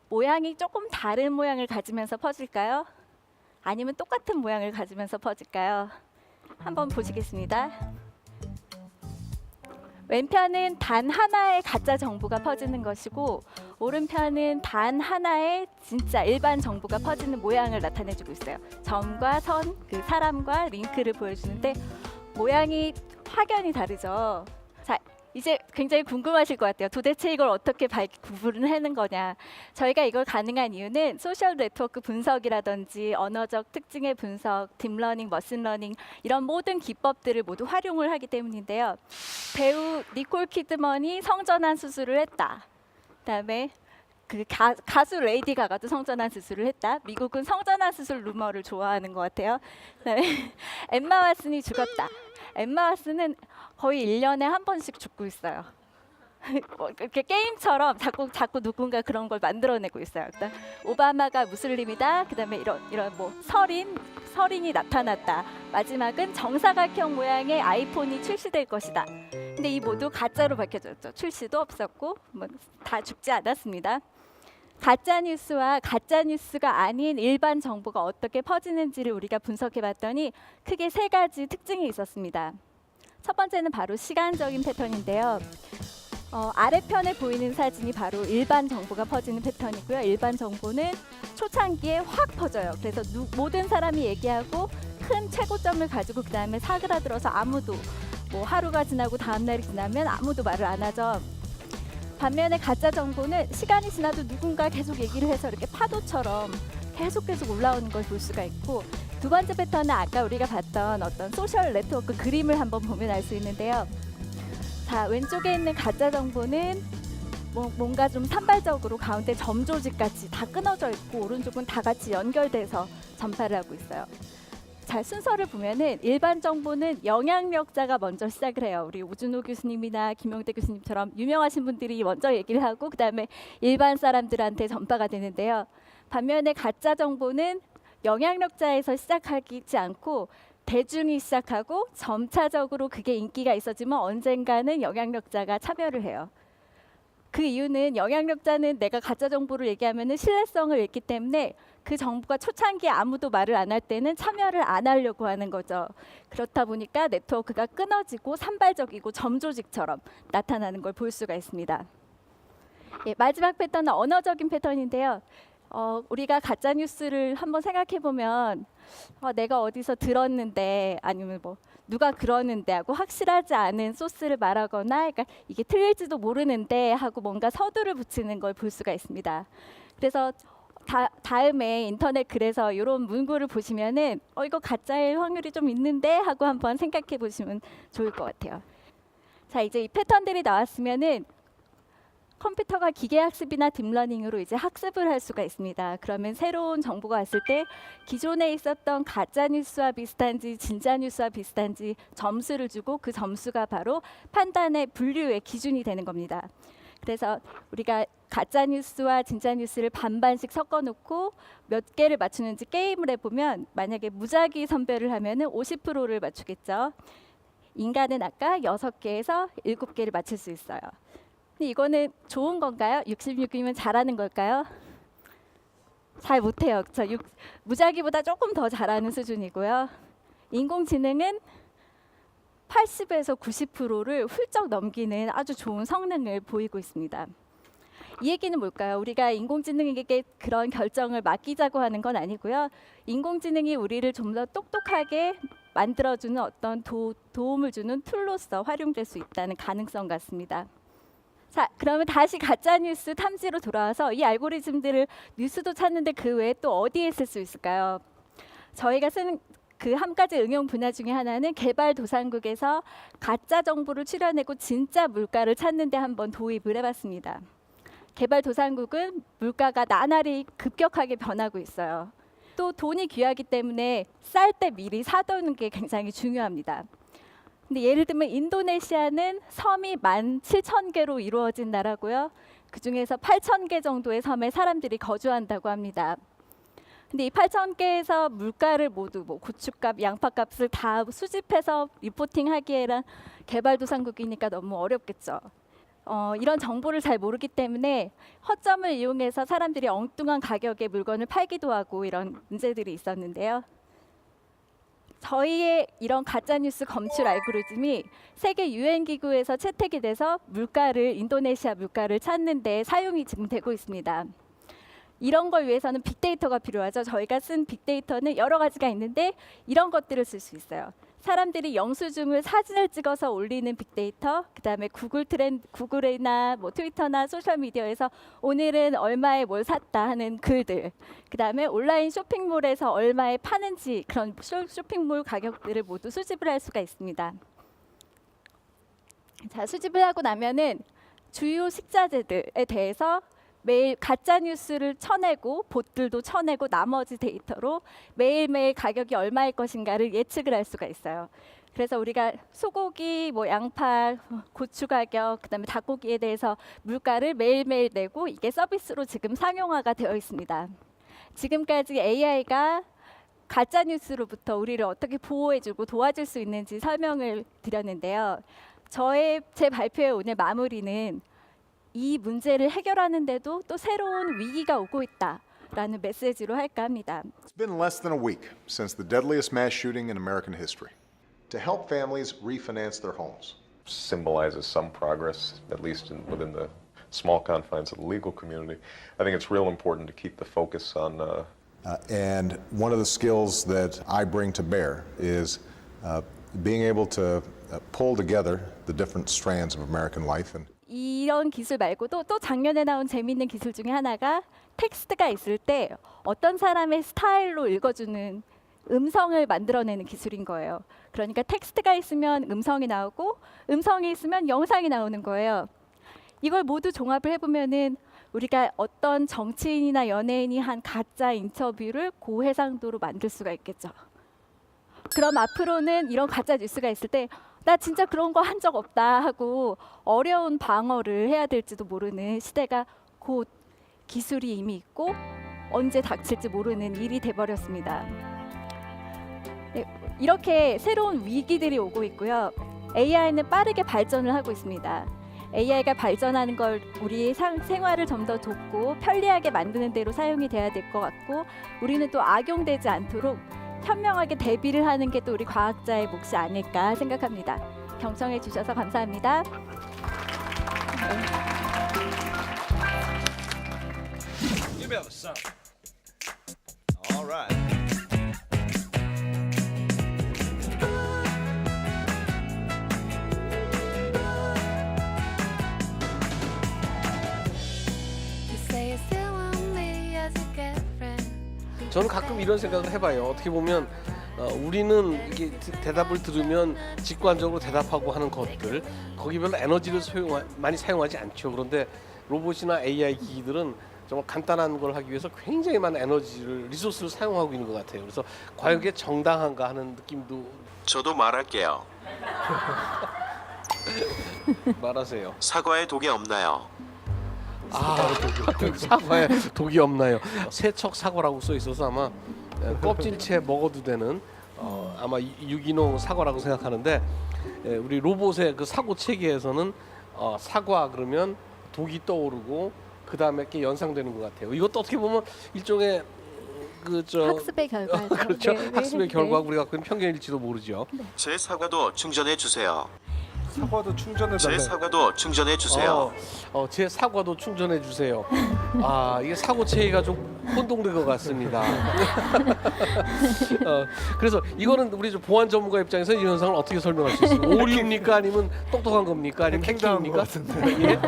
[SPEAKER 3] 모양이 조금 다른 모양을 가지면서 퍼질까요? 아니면 똑같은 모양을 가지면서 퍼질까요? 한번 보시겠습니다. 왼편은 단 하나의 가짜 정보가 퍼지는 것이고 오른편은 단 하나의 진짜 일반 정보가 퍼지는 모양을 나타내주고 있어요. 점과 선, 그 사람과 링크를 보여주는데 모양이 확연히 다르죠. 자, 이제 굉장히 궁금하실 것 같아요. 도대체 이걸 어떻게 구분을 하는 거냐. 저희가 이걸 가능한 이유는 소셜 네트워크 분석이라든지 언어적 특징의 분석, 딥러닝, 머신러닝 이런 모든 기법들을 모두 활용을 하기 때문인데요. 배우 니콜 키드먼이 성전환 수술을 했다. 그다음에 그 가수 레이디 가가도 성전환 수술을 했다. 미국은 성전환 수술 루머를 좋아하는 것 같아요. 그다음에 엠마 왓슨이 죽었다. 엠마 왓슨은 거의 1년에 한 번씩 죽고 있어요. 이렇게 게임처럼 자꾸 누군가 그런 걸 만들어내고 있어요. 그다음 오바마가 무슬림이다. 그다음에 이런 뭐 설인이 나타났다. 마지막은 정사각형 모양의 아이폰이 출시될 것이다. 근데 이 모두 가짜로 밝혀졌죠. 출시도 없었고 뭐 다 죽지 않았습니다. 가짜 뉴스와 가짜 뉴스가 아닌 일반 정보가 어떻게 퍼지는지를 우리가 분석해 봤더니 크게 세 가지 특징이 있었습니다. 첫 번째는 바로 시간적인 패턴인데요. 아래편에 보이는 사진이 바로 일반 정보가 퍼지는 패턴이고요. 일반 정보는 초창기에 확 퍼져요. 그래서 모든 사람이 얘기하고 큰 최고점을 가지고 그 다음에 사그라들어서 아무도 뭐 하루가 지나고 다음 날이 지나면 아무도 말을 안 하죠. 반면에 가짜 정보는 시간이 지나도 누군가 계속 얘기를 해서 이렇게 파도처럼 계속 올라오는 걸 볼 수가 있고 두 번째 패턴은 아까 우리가 봤던 어떤 소셜 네트워크 그림을 한번 보면 알 수 있는데요. 자, 왼쪽에 있는 가짜 정보는 뭔가 좀 산발적으로 가운데 점 조직같이 다 끊어져 있고 오른쪽은 다 같이 연결돼서 전파를 하고 있어요. 자, 순서를 보면은 일반 정보는 영향력자가 먼저 시작을 해요. 우리 오준호 교수님이나 김용대 교수님처럼 유명하신 분들이 먼저 얘기를 하고 그다음에 일반 사람들한테 전파가 되는데요. 반면에 가짜 정보는 영향력자에서 시작하지 않고 대중이 시작하고 점차적으로 그게 인기가 있어지면 언젠가는 영향력자가 참여를 해요. 그 이유는 영향력자는 내가 가짜 정보를 얘기하면은 신뢰성을 잃기 때문에 그 정보가 초창기에 아무도 말을 안 할 때는 참여를 안 하려고 하는 거죠. 그렇다 보니까 네트워크가 끊어지고 산발적이고 점조직처럼 나타나는 걸 볼 수가 있습니다. 예, 마지막 패턴은 언어적인 패턴인데요. 우리가 가짜 뉴스를 한번 생각해 보면 내가 어디서 들었는데 아니면 뭐 누가 그러는데 하고 확실하지 않은 소스를 말하거나 그러니까 이게 틀릴지도 모르는데 하고 뭔가 서두를 붙이는 걸 볼 수가 있습니다. 그래서 다음에 인터넷 글에서 이런 문구를 보시면은 이거 가짜일 확률이 좀 있는데 하고 한번 생각해 보시면 좋을 것 같아요. 자, 이제 이 패턴들이 나왔으면은 컴퓨터가 기계학습이나 딥러닝으로 이제 학습을 할 수가 있습니다. 그러면 새로운 정보가 왔을 때 기존에 있었던 가짜 뉴스와 비슷한지 진짜 뉴스와 비슷한지 점수를 주고 그 점수가 바로 판단의 분류의 기준이 되는 겁니다. 그래서 우리가 가짜 뉴스와 진짜 뉴스를 반반씩 섞어놓고 몇 개를 맞추는지 게임을 해보면 만약에 무작위 선별을 하면은 50%를 맞추겠죠. 인간은 아까 6개에서 7개를 맞출 수 있어요. 근데 이거는 좋은 건가요? 66이면 잘하는 걸까요? 잘 못해요. 무작위보다 조금 더 잘하는 수준이고요. 인공지능은 80에서 90%를 훌쩍 넘기는 아주 좋은 성능을 보이고 있습니다. 이 얘기는 뭘까요? 우리가 인공지능에게 그런 결정을 맡기자고 하는 건 아니고요. 인공지능이 우리를 좀 더 똑똑하게 만들어주는 어떤 도움을 주는 툴로서 활용될 수 있다는 가능성 같습니다. 자, 그러면 다시 가짜뉴스 탐지로 돌아와서 이 알고리즘들을 뉴스도 찾는데 그 외에 또 어디에 쓸 수 있을까요? 저희가 쓰는 그 한 가지 응용 분야 중에 하나는 개발도상국에서 가짜 정보를 추려내고 진짜 물가를 찾는 데 한번 도입을 해봤습니다. 개발도상국은 물가가 나날이 급격하게 변하고 있어요. 또 돈이 귀하기 때문에 쌀 때 미리 사두는 게 굉장히 중요합니다. 근데 예를 들면 인도네시아는 섬이 17,000개로 이루어진 나라고요. 그 중에서 8,000개 정도의 섬에 사람들이 거주한다고 합니다. 근데 이 8,000개에서 물가를 모두 뭐 고춧값, 양파값을 다 수집해서 리포팅하기에는 개발도상국이니까 너무 어렵겠죠. 이런 정보를 잘 모르기 때문에 허점을 이용해서 사람들이 엉뚱한 가격에 물건을 팔기도 하고 이런 문제들이 있었는데요. 저희의 이런 가짜뉴스 검출 알고리즘이 세계 유엔 기구에서 채택이 돼서 인도네시아 물가를 찾는 데 사용이 지금 되고 있습니다. 이런 걸 위해서는 빅데이터가 필요하죠. 저희가 쓴 빅데이터는 여러 가지가 있는데 이런 것들을 쓸 수 있어요. 사람들이 영수증을 사진을 찍어서 올리는 빅데이터, 그다음에 구글이나 뭐 트위터나 소셜 미디어에서 오늘은 얼마에 뭘 샀다 하는 글들, 그다음에 온라인 쇼핑몰에서 얼마에 파는지 그런 쇼핑몰 가격들을 모두 수집을 할 수가 있습니다. 자, 수집을 하고 나면은 주요 식자재들에 대해서 매일 가짜 뉴스를 쳐내고 봇들도 쳐내고 나머지 데이터로 매일매일 가격이 얼마일 것인가를 예측을 할 수가 있어요. 그래서 우리가 소고기, 뭐 양파, 고추 가격, 그다음에 닭고기에 대해서 물가를 매일매일 내고 이게 서비스로 지금 상용화가 되어 있습니다. 지금까지 AI가 가짜 뉴스로부터 우리를 어떻게 보호해주고 도와줄 수 있는지 설명을 드렸는데요. 제 발표의 오늘 마무리는 이 문제를 해결하는데도 또 새로운 위기가 오고 있다라는 메시지로 할까 합니다.
[SPEAKER 7] It's been less than a week since the deadliest mass shooting in American history. To help families refinance their homes.
[SPEAKER 8] Symbolizes some progress, at least within the small confines of the legal community. I think it's real important to keep the focus on.
[SPEAKER 7] And one of the skills that I bring to bear is being able to pull together the different strands of American life. And
[SPEAKER 3] 이런 기술 말고도 또 작년에 나온 재미있는 기술 중에 하나가 텍스트가 있을 때 어떤 사람의 스타일로 읽어주는 음성을 만들어내는 기술인 거예요. 그러니까 텍스트가 있으면 음성이 나오고 음성이 있으면 영상이 나오는 거예요. 이걸 모두 종합을 해보면은 우리가 어떤 정치인이나 연예인이 한 가짜 인터뷰를 고해상도로 만들 수가 있겠죠. 그럼 앞으로는 이런 가짜 뉴스가 있을 때 나 진짜 그런 거 한 적 없다 하고 어려운 방어를 해야 될지도 모르는 시대가 곧 기술이 이미 있고 언제 닥칠지 모르는 일이 돼버렸습니다. 네, 이렇게 새로운 위기들이 오고 있고요. AI는 빠르게 발전을 하고 있습니다. AI가 발전하는 걸 우리의 생활을 좀 더 돕고 편리하게 만드는 대로 사용이 돼야 될 것 같고 우리는 또 악용되지 않도록 현명하게 대비를 하는 게 또 우리 과학자의 몫이 아닐까 생각합니다. 경청해 주셔서 감사합니다.
[SPEAKER 1] All right.
[SPEAKER 2] 저는 가끔 이런 생각을 해봐요. 어떻게 보면 우리는 이게 대답을 들으면 직관적으로 대답하고 하는 것들 거기 별로 에너지를 많이 사용하지 않죠. 그런데 로봇이나 AI 기기들은 정말 간단한 걸 하기 위해서 굉장히 많은 리소스를 사용하고 있는 것 같아요. 그래서 과연 그게 정당한가 하는 느낌도.
[SPEAKER 1] 저도 말할게요.
[SPEAKER 2] 말하세요.
[SPEAKER 1] 사과에 독이 없나요?
[SPEAKER 2] 사과에 독이 없나요? 세척 사과라고 써 있어서 아마 껍질채 먹어도 되는 아마 유기농 사과라고 생각하는데 우리 로봇의 그 사고 체계에서는 사과 그러면 독이 떠오르고 그 다음에 게 연상되는 것 같아요. 이것도 어떻게 보면 일종의
[SPEAKER 3] 학습의 결과죠.
[SPEAKER 2] 그렇죠.
[SPEAKER 3] 네,
[SPEAKER 2] 학습의
[SPEAKER 3] 네.
[SPEAKER 2] 결과 우리가 갖고 있는 편견일지도 모르죠.
[SPEAKER 1] 제 사과도 충전해 주세요.
[SPEAKER 4] 사과도 충전해
[SPEAKER 1] 제
[SPEAKER 4] 달래.
[SPEAKER 1] 사과도 충전해 주세요.
[SPEAKER 2] 제 사과도 충전해 주세요. 이게 사고 체계가 좀 혼동된 것 같습니다. 그래서 이거는 우리 좀 보안 전문가 입장에서 이 현상을 어떻게 설명할 수 있습니까? 오류입니까? 아니면 똑똑한 겁니까? 아니면
[SPEAKER 4] 해킹당한 것
[SPEAKER 2] 해킹입니까? 예?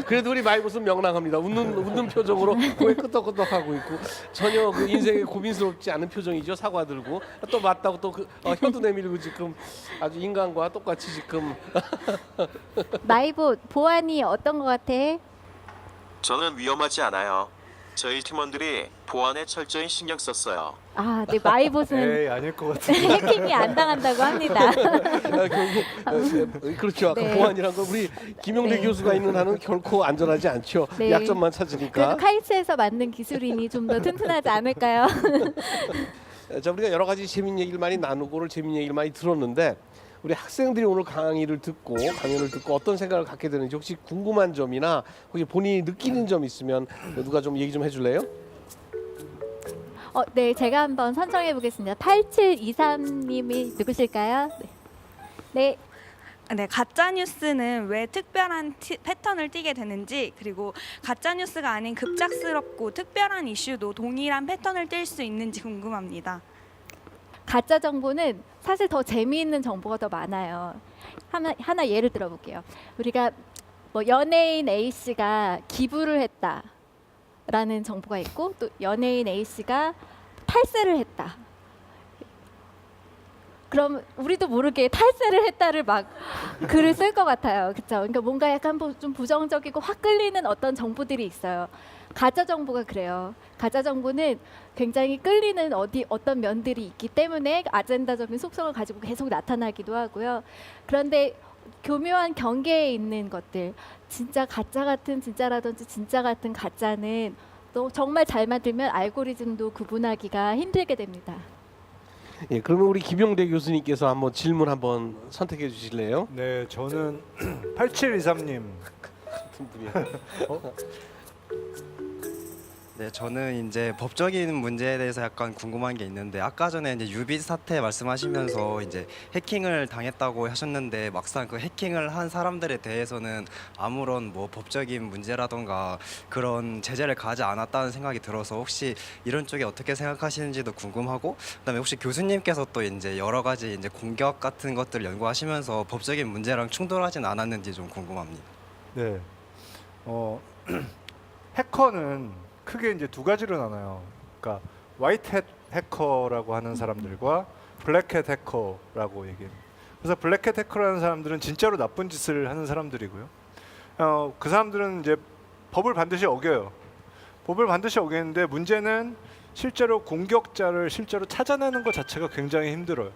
[SPEAKER 2] 그래도 우리 마이봇은 명랑합니다. 웃는 표정으로 고개 끄덕끄덕하고 있고 전혀 그 인생에 고민스럽지 않은 표정이죠. 사과 들고 또 맞다고 또 혀도 내밀고 지금 아주 인간과 똑같이 지금
[SPEAKER 3] 마이봇 보안이 어떤 것 같아?
[SPEAKER 1] 저는 위험하지 않아요. 저희 팀원들이 보안에 철저히 신경 썼어요.
[SPEAKER 3] 아, 네, 마이봇은
[SPEAKER 4] 에이 아닐 것 같은데.
[SPEAKER 3] 해킹이 안 당한다고 합니다.
[SPEAKER 2] 그렇죠. 아까
[SPEAKER 3] 네.
[SPEAKER 2] 보안이란 건 우리 김용대
[SPEAKER 3] 네.
[SPEAKER 2] 교수가 있는 한은 결코 안전하지 않죠.
[SPEAKER 3] 네.
[SPEAKER 2] 약점만
[SPEAKER 3] 그래도
[SPEAKER 2] 찾으니까.
[SPEAKER 3] 카이스트에서 만든 기술이니 좀 더 튼튼하지 않을까요?
[SPEAKER 2] 자, 우리가 여러 가지 재밌는 얘기를 많이 나누고 오늘 재밌는 얘기를 많이 들었는데 우리 학생들이 오늘 강연을 듣고 어떤 생각을 갖게 되는지 혹시 궁금한 점이나 혹시 본인이 느끼는 점 있으면 누가 좀 얘기 좀 해줄래요?
[SPEAKER 3] 네, 제가 한번 선정해 보겠습니다. 8723님이 누구실까요? 네.
[SPEAKER 9] 네, 가짜 뉴스는 왜 특별한 패턴을 띠게 되는지, 그리고 가짜 뉴스가 아닌 급작스럽고 특별한 이슈도 동일한 패턴을 띌 수 있는지 궁금합니다.
[SPEAKER 3] 가짜 정보는 사실 더 재미있는 정보가 더 많아요. 하나 예를 들어볼게요. 우리가 뭐 연예인 A 씨가 기부를 했다라는 정보가 있고 또 연예인 A 씨가 탈세를 했다. 그럼 우리도 모르게 탈세를 했다를 막 글을 쓸 것 같아요. 그렇죠? 그러니까 뭔가 약간 좀 부정적이고 확 끌리는 어떤 정보들이 있어요. 가짜 정보가 그래요. 가짜 정보는 굉장히 끌리는 어떤 면들이 있기 때문에 아젠다적인 속성을 가지고 계속 나타나기도 하고요. 그런데 교묘한 경계에 있는 것들, 진짜 가짜 같은 진짜라든지 진짜 같은 가짜는 또 정말 잘 만들면 알고리즘도 구분하기가 힘들게 됩니다.
[SPEAKER 2] 예, 그러면 우리 김용대 교수님께서 한번 질문 한번 선택해 주실래요?
[SPEAKER 4] 네, 저는 8723님.
[SPEAKER 2] 같은 분이요.
[SPEAKER 10] 네, 저는 이제 법적인 문제에 대해서 약간 궁금한 게 있는데 아까 전에 이제 유비 사태 말씀하시면서 이제 해킹을 당했다고 하셨는데 막상 그 해킹을 한 사람들에 대해서는 아무런 뭐 법적인 문제라던가 그런 제재를 가하지 않았다는 생각이 들어서 혹시 이런 쪽에 어떻게 생각하시는지도 궁금하고, 그다음에 혹시 교수님께서 또 이제 여러 가지 이제 공격 같은 것들을 연구하시면서 법적인 문제랑 충돌하진 않았는지 좀 궁금합니다.
[SPEAKER 4] 네. 해커는 크게 이제 두 가지로 나눠요. 그러니까 화이트햇 해커라고 하는 사람들과 블랙햇 해커라고 얘기해요. 그래서 블랙햇 해커라는 사람들은 진짜로 나쁜 짓을 하는 사람들이고요. 그 사람들은 이제 법을 반드시 어겨요. 법을 반드시 어기는데 문제는 실제로 공격자를 실제로 찾아내는 것 자체가 굉장히 힘들어요.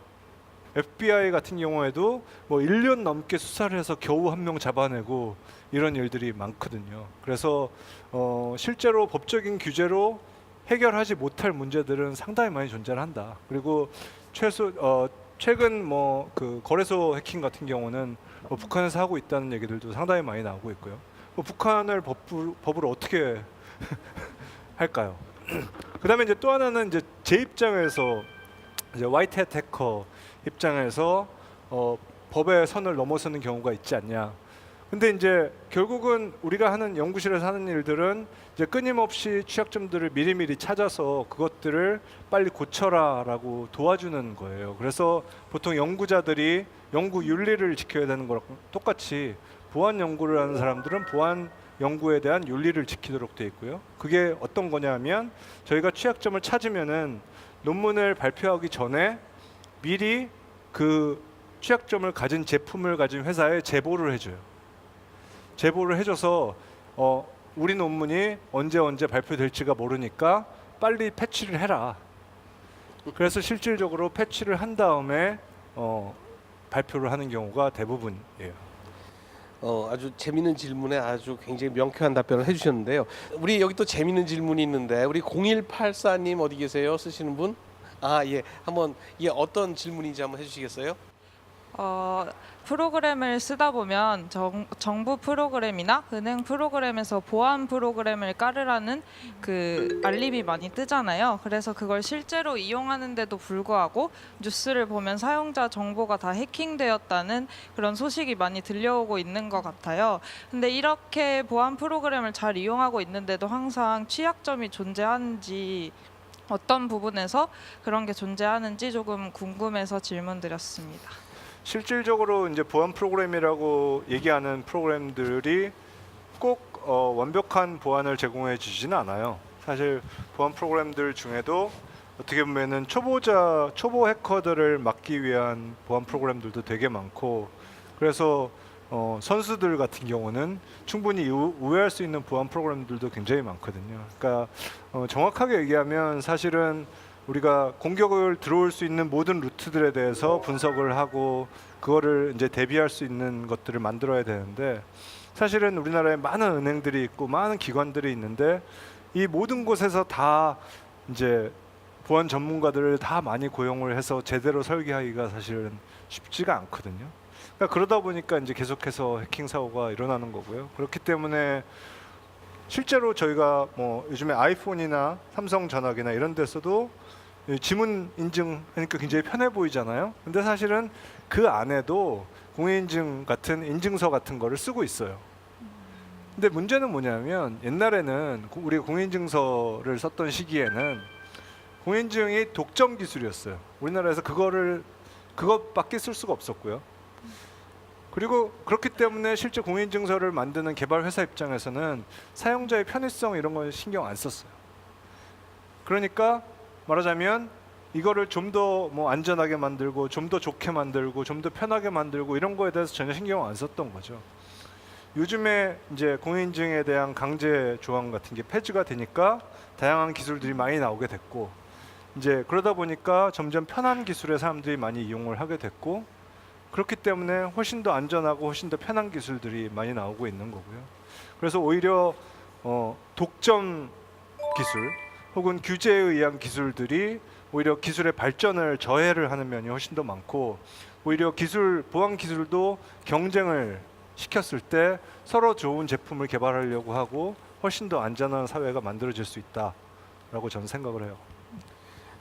[SPEAKER 4] FBI 같은 경우에도 뭐 1년 넘게 수사를 해서 겨우 한 명 잡아내고 이런 일들이 많거든요. 그래서 실제로 법적인 규제로 해결하지 못할 문제들은 상당히 많이 존재한다. 그리고 최근 뭐 그 거래소 해킹 같은 경우는 뭐 북한에서 하고 있다는 얘기들도 상당히 많이 나오고 있고요. 뭐 북한을 법으로 어떻게 할까요? 그다음에 이제 또 하나는 이제 제 입장에서 이제 화이트햇 해커 입장에서 법의 선을 넘어서는 경우가 있지 않냐. 근데 이제 결국은 우리가 하는 연구실에서 하는 일들은 이제 끊임없이 취약점들을 미리미리 찾아서 그것들을 빨리 고쳐라라고 도와주는 거예요. 그래서 보통 연구자들이 연구 윤리를 지켜야 되는 거랑 똑같이 보안 연구를 하는 사람들은 보안 연구에 대한 윤리를 지키도록 돼 있고요. 그게 어떤 거냐면 저희가 취약점을 찾으면은 논문을 발표하기 전에 미리 그 취약점을 가진 제품을 가진 회사에 제보를 해줘요. 제보를 해줘서 우리 논문이 언제 발표될지가 모르니까 빨리 패치를 해라. 그래서 실질적으로 패치를 한 다음에 발표를 하는 경우가 대부분이에요.
[SPEAKER 2] 아주 재밌는 질문에 아주 굉장히 명쾌한 답변을 해주셨는데요. 우리 여기 또 재밌는 질문이 있는데 우리 0184님 어디 계세요? 쓰시는 분? 아, 예. 한번 이게 어떤 질문인지 한번 해주시겠어요?
[SPEAKER 11] 프로그램을 쓰다 보면 정부 프로그램이나 은행 프로그램에서 보안 프로그램을 깔으라는 그 알림이 많이 뜨잖아요. 그래서 그걸 실제로 이용하는데도 불구하고 뉴스를 보면 사용자 정보가 다 해킹되었다는 그런 소식이 많이 들려오고 있는 것 같아요. 근데 이렇게 보안 프로그램을 잘 이용하고 있는데도 항상 취약점이 존재하는지, 어떤 부분에서 그런 게 존재하는지 조금 궁금해서 질문드렸습니다.
[SPEAKER 4] 실질적으로 이제 보안 프로그램이라고 얘기하는 프로그램들이 꼭 완벽한 보안을 제공해 주지는 않아요. 사실 보안 프로그램들 중에도 어떻게 보면은 초보 해커들을 막기 위한 보안 프로그램들도 되게 많고, 그래서 선수들 같은 경우는 충분히 우회할 수 있는 보안 프로그램들도 굉장히 많거든요. 그러니까 정확하게 얘기하면 사실은 우리가 공격을 들어올 수 있는 모든 루트들에 대해서 분석을 하고 그거를 이제 대비할 수 있는 것들을 만들어야 되는데 사실은 우리나라에 많은 은행들이 있고 많은 기관들이 있는데 이 모든 곳에서 다 이제 보안 전문가들을 다 많이 고용을 해서 제대로 설계하기가 사실은 쉽지가 않거든요. 그러니까 그러다 보니까 이제 계속해서 해킹 사고가 일어나는 거고요. 그렇기 때문에 실제로 저희가 뭐 요즘에 아이폰이나 삼성 전화기나 이런 데서도 지문 인증하니까 굉장히 편해 보이잖아요. 근데 사실은 그 안에도 공인인증 같은 인증서 같은 거를 쓰고 있어요. 근데 문제는 뭐냐면 옛날에는 우리 공인인증서를 썼던 시기에는 공인인증이 독점 기술이었어요. 우리나라에서 그것밖에 쓸 수가 없었고요. 그리고 그렇기 때문에 실제 공인인증서를 만드는 개발 회사 입장에서는 사용자의 편의성 이런 건 신경 안 썼어요. 그러니까 말하자면 이거를 좀 더 뭐 안전하게 만들고 좀 더 좋게 만들고 좀 더 편하게 만들고 이런 거에 대해서 전혀 신경 안 썼던 거죠. 요즘에 이제 공인인증에 대한 강제 조항 같은 게 폐지가 되니까 다양한 기술들이 많이 나오게 됐고 이제 그러다 보니까 점점 편한 기술에 사람들이 많이 이용을 하게 됐고 그렇기 때문에 훨씬 더 안전하고 훨씬 더 편한 기술들이 많이 나오고 있는 거고요. 그래서 오히려 독점 기술 혹은 규제에 의한 기술들이 오히려 기술의 발전을 저해를 하는 면이 훨씬 더 많고 오히려 보안 기술도 경쟁을 시켰을 때 서로 좋은 제품을 개발하려고 하고 훨씬 더 안전한 사회가 만들어질 수 있다라고 저는 생각을 해요.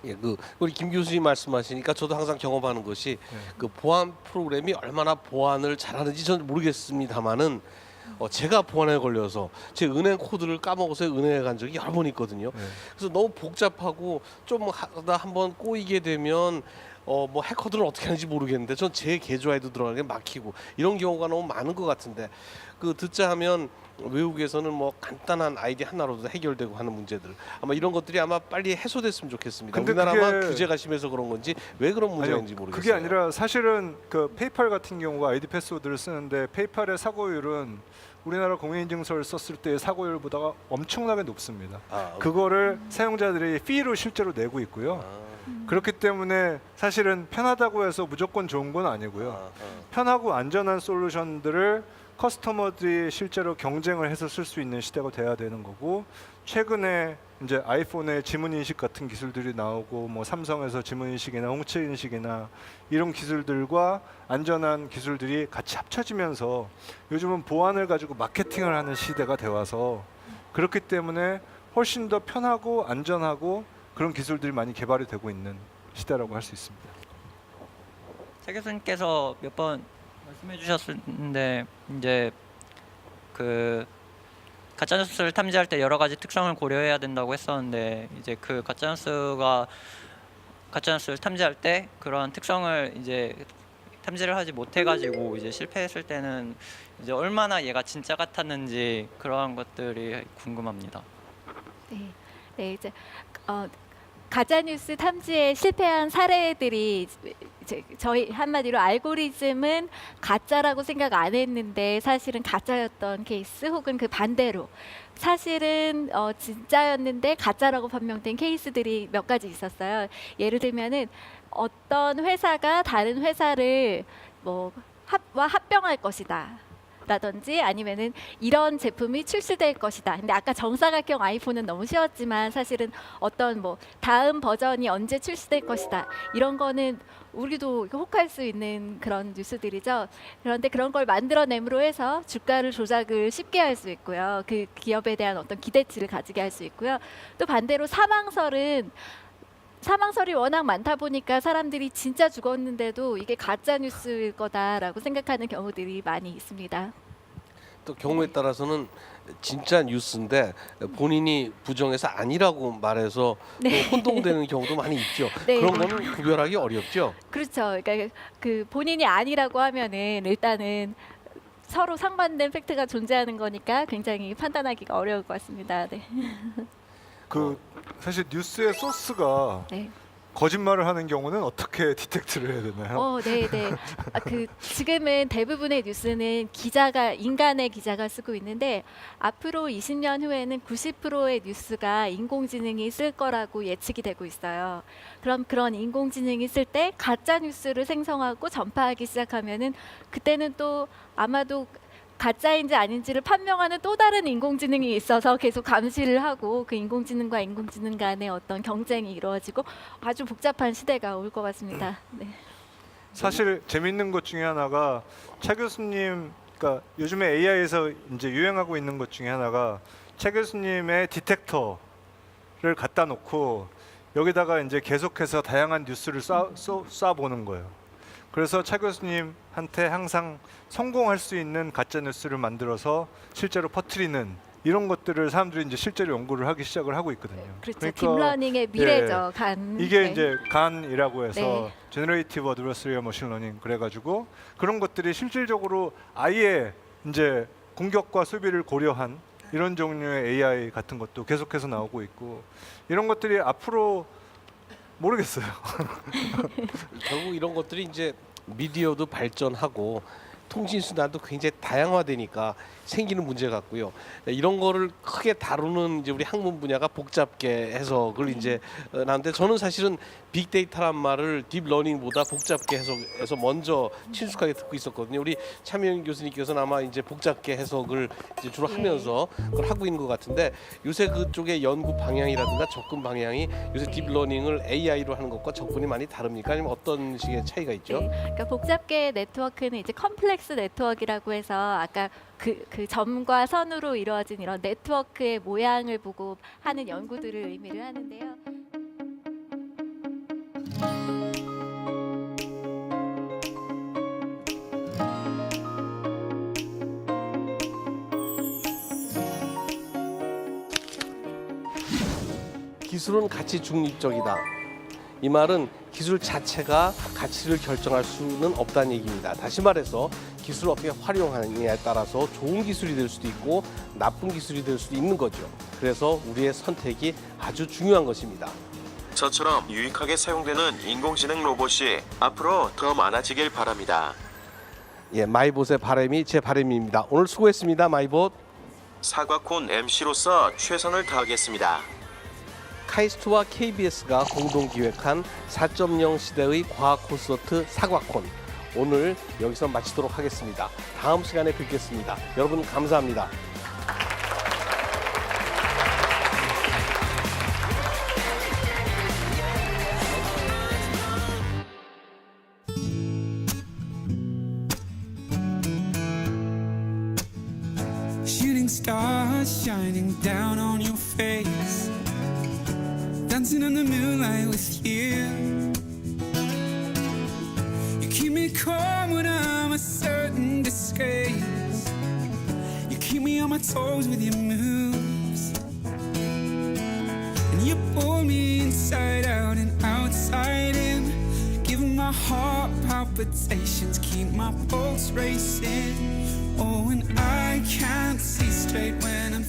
[SPEAKER 2] 예, 우리 김 교수님 말씀하시니까 저도 항상 경험하는 것이 그 보안 프로그램이 얼마나 보안을 잘하는지 저는 모르겠습니다만은 제가 보안에 걸려서 제 은행 코드를 까먹어서 은행에 간 적이 여러 번 있거든요. 그래서 너무 복잡하고 좀 하다 한번 꼬이게 되면 뭐 해커들은 어떻게 하는지 모르겠는데 전 제 계좌에도 들어가는 게 막히고 이런 경우가 너무 많은 것 같은데 듣자 하면 외국에서는 뭐 간단한 아이디 하나로도 해결되고 하는 문제들 아마 이런 것들이 아마 빨리 해소됐으면 좋겠습니다.
[SPEAKER 4] 근데
[SPEAKER 2] 우리나라만
[SPEAKER 4] 그게-
[SPEAKER 2] 규제가 심해서 그런 건지 왜 그런 문제인지 모르겠어요.
[SPEAKER 4] 그게 아니라 사실은 그 페이팔 같은 경우가 아이디 패스워드를 쓰는데 페이팔의 사고율은 우리나라 공인인증서를 썼을 때의 사고율보다 엄청나게 높습니다. 그거를 사용자들이 피로 실제로 내고 있고요. 그렇기 때문에 사실은 편하다고 해서 무조건 좋은 건 아니고요. 편하고 안전한 솔루션들을 커스터머들이 실제로 경쟁을 해서 쓸 수 있는 시대가 돼야 되는 거고 최근에 이제 아이폰의 지문 인식 같은 기술들이 나오고 뭐 삼성에서 지문 인식이나 홍채 인식이나 이런 기술들과 안전한 기술들이 같이 합쳐지면서 요즘은 보안을 가지고 마케팅을 하는 시대가 돼 와서 그렇기 때문에 훨씬 더 편하고 안전하고 그런 기술들이 많이 개발이 되고 있는 시대라고 할 수 있습니다.
[SPEAKER 12] 차 교수님께서 몇 번 말씀해 주셨는데 이제 그 가짜뉴스를 탐지할 때 여러 가지 특성을 고려해야 된다고 했었는데 이제 그 가짜뉴스를 탐지할 때 그런 특성을 이제 탐지를 하지 못해가지고 이제 실패했을 때는 이제 얼마나 얘가 진짜 같았는지 그러한 것들이 궁금합니다.
[SPEAKER 3] 네, 이제 가짜뉴스 탐지에 실패한 사례들이 이제 저희 한마디로 알고리즘은 가짜라고 생각 안 했는데 사실은 가짜였던 케이스 혹은 그 반대로 사실은 진짜였는데 가짜라고 판명된 케이스들이 몇 가지 있었어요. 예를 들면은 어떤 회사가 다른 회사를 뭐 합병할 것이다. 라든지 아니면은 이런 제품이 출시될 것이다. 근데 아까 정사각형 아이폰은 너무 쉬웠지만 사실은 어떤 뭐 다음 버전이 언제 출시될 것이다. 이런 거는 우리도 혹할 수 있는 그런 뉴스들이죠. 그런데 그런 걸 만들어냄으로 해서 주가를 조작을 쉽게 할 수 있고요. 그 기업에 대한 어떤 기대치를 가지게 할 수 있고요. 또 반대로 사망설이 워낙 많다 보니까 사람들이 진짜 죽었는데도 이게 가짜 뉴스일 거다라고 생각하는 경우들이 많이 있습니다.
[SPEAKER 2] 또 경우에 따라서는 진짜 뉴스인데 본인이 부정해서 아니라고 말해서 또 혼동되는 경우도 많이 있죠.
[SPEAKER 3] 네.
[SPEAKER 2] 그런 거는 구별하기 어렵죠.
[SPEAKER 3] 그렇죠. 그러니까 그 본인이 아니라고 하면은 일단은 서로 상반된 팩트가 존재하는 거니까 굉장히 판단하기가 어려울 것 같습니다. 네.
[SPEAKER 4] 사실 뉴스의 소스가
[SPEAKER 3] 네.
[SPEAKER 4] 거짓말을 하는 경우는 어떻게 디텍트를 해야 되나요?
[SPEAKER 3] 네. 지금은 대부분의 뉴스는 인간의 기자가 쓰고 있는데 앞으로 20년 후에는 90%의 뉴스가 인공지능이 쓸 거라고 예측이 되고 있어요. 그럼 그런 인공지능이 쓸 때 가짜 뉴스를 생성하고 전파하기 시작하면은 그때는 또 아마도 가짜인지 아닌지를 판명하는 또 다른 인공지능이 있어서 계속 감시를 하고 그 인공지능과 인공지능 간의 어떤 경쟁이 이루어지고 아주 복잡한 시대가 올 것 같습니다. 네.
[SPEAKER 4] 사실 재밌는 것 중에 하나가 차 교수님, 그러니까 요즘에 AI에서 이제 유행하고 있는 것 중에 하나가 차 교수님의 디텍터를 갖다 놓고 여기다가 이제 계속해서 다양한 뉴스를 쏴보는 거예요. 그래서 차 교수님한테 항상 성공할 수 있는 가짜 뉴스를 만들어서 실제로 퍼뜨리는 이런 것들을 사람들이 이제 실제로 연구를 하기 시작을 하고 있거든요.
[SPEAKER 3] 그렇죠. 딥러닝의 미래죠. 간.
[SPEAKER 4] 이게
[SPEAKER 3] 네.
[SPEAKER 4] 이제 간이라고 해서
[SPEAKER 3] 네.
[SPEAKER 4] 제너레이티브 어드버서리얼 머신러닝 그래가지고 그런 것들이 실질적으로 아예 이제 공격과 수비를 고려한 이런 종류의 AI 같은 것도 계속해서 나오고 있고 이런 것들이 앞으로 모르겠어요.
[SPEAKER 2] 결국 이런 것들이 이제 미디어도 발전하고 통신 수단도 굉장히 다양화되니까 생기는 문제 같고요. 이런 거를 크게 다루는 이제 우리 학문 분야가 복잡게 해석을 이제 나는데 저는 사실은 빅데이터란 말을 딥러닝보다 복잡게 해석해서 먼저 친숙하게 듣고 있었거든요. 우리 차명 교수님께서는 아마 이제 복잡게 해석을 이제 주로 하면서 그걸 하고 있는 것 같은데 요새 그쪽의 연구 방향이라든가 접근 방향이 요새 딥러닝을 AI로 하는 것과 접근이 많이 다릅니까? 아니면 어떤 식의 차이가 있죠?
[SPEAKER 3] 네. 그러니까 복잡계 네트워크는 이제 컴플렉스 네트워크라고 해서 아까 그 점과 선으로 이루어진 이런 네트워크의 모양을 보고 하는 연구들을 의미를 하는데요.
[SPEAKER 2] 기술은 가치 중립적이다. 이 말은 기술 자체가 가치를 결정할 수는 없다는 얘기입니다. 다시 말해서 기술을 어떻게 활용하느냐에 따라서 좋은 기술이 될 수도 있고 나쁜 기술이 될 수도 있는 거죠. 그래서 우리의 선택이 아주 중요한 것입니다.
[SPEAKER 1] 저처럼 유익하게 사용되는 인공지능 로봇이 앞으로 더 많아지길 바랍니다.
[SPEAKER 2] 예, 마이봇의 바람이 제 바람입니다. 오늘 수고했습니다, 마이봇.
[SPEAKER 1] 사과콘 MC로서 최선을 다하겠습니다.
[SPEAKER 2] 카이스트와 KBS가 공동 기획한 4.0 시대의 과학 콘서트 사과콘. 오늘 여기서 마치도록 하겠습니다. 다음 시간에 뵙겠습니다. 여러분 감사합니다.
[SPEAKER 13] Shooting stars shining down on your face, dancing in the moonlight with you. You keep me calm when I'm a certain disgrace. You keep me on my toes with your moves, and you pull me inside out and outside in, giving my heart palpitations, keep my pulse racing. Oh, and I can't see straight when I'm